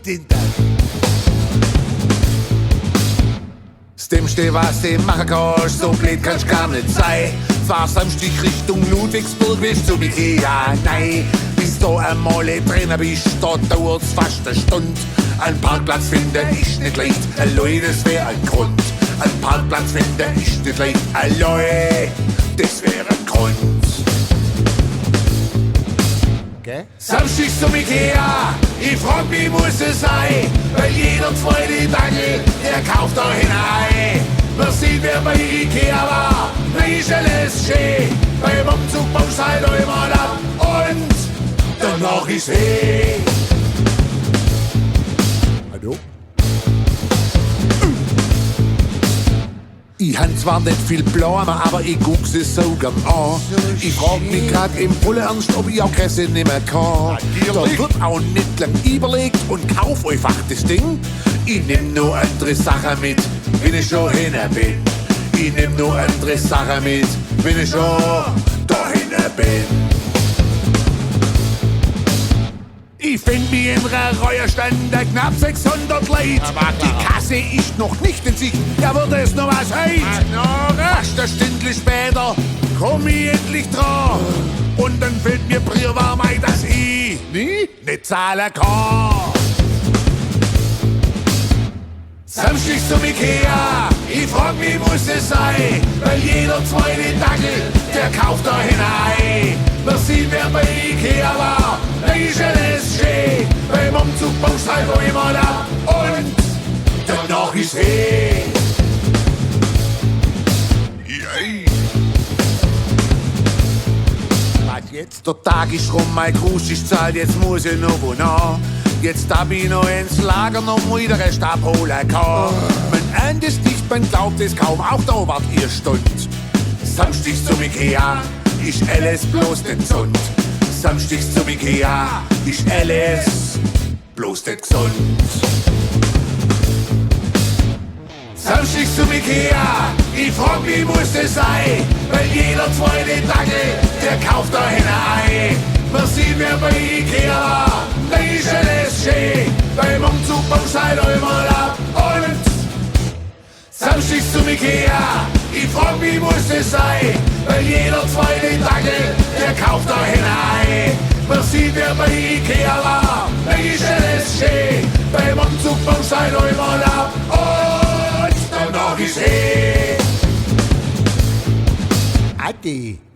den Tag. Das Dümmste, was du machen kannst, so blöd kannst gar nicht sein. Fahrst am Stich Richtung Ludwigsburg, willst zum IKEA, nein. Bis du einmal drinnen bist, da dauert's fast eine Stunde. Ein Parkplatz finden ist nicht leicht, allein, das wär ein Grund. Ein Parkplatz finden ist nicht leicht, allein, das wär ein Grund. Okay. Samstag zum Ikea, ich frag mich, muss es sein, weil jeder zweite Dackel, der kauft da hinein. Man sieht, wer bei Ikea war, da ist alles schön. Beim Umzug baust halt einmal ab und danach ist Hallo? Ich han zwar nicht viel Plan, aber ich guck's es so gern an. Ich frag mich grad im voll Ernst, ob ich auch Kresse nimmer kann. Da wird auch nicht lang überlegt und kauf einfach das Ding. Ich nehm nur andere Sachen mit, wenn ich schon hinten bin. Ich nehm nur andere Sachen mit, wenn ich schon da hinten bin. Ich find mich in einer Reuerstand der knapp 600 Leute. Die Kasse ist noch nicht in Sicht, ja wird es noch was heute. Fast eine Stunde später komm ich endlich dran. Und dann fällt mir brierwarm ein, dass ich nicht zahlen kann. Samstag zum Ikea, ich frag mich, muss es sein, weil jeder zweite Dackel, der kauft da hinein. Man sieht, wer bei Ikea war, da ist alles schön. Beim Umzug baust halt einmal ab und danach ist Was jetzt? Der Tag ist rum, mein Gruß ist zahlt, jetzt muss ich noch wo nach. Jetzt darf ich noch ins Lager noch mal den Rest abholen kann. Man ahnt es nicht, man glaubt es kaum, auch da wart ihr Stund. Samstag zum Ikea, ist alles bloß nicht gesund. Samstag zum Ikea, ist alles bloß nicht gesund. Samstag zum Ikea, ich frag mich, muss es sein, weil jeder zweite Dackel, der kauft da hinein. Man sieht, wer bei Ikea war, da ist alles schön. Beim Umzug baust halt einmal ab und Samstag zum Ikea, ich frag mich, muss es sein, weil jeder zweite Dackel, der kauft da hinein. Man sieht, wer bei Ikea war, da ist alles schön. Beim Umzug baust halt einmal ab und danach ist Ade.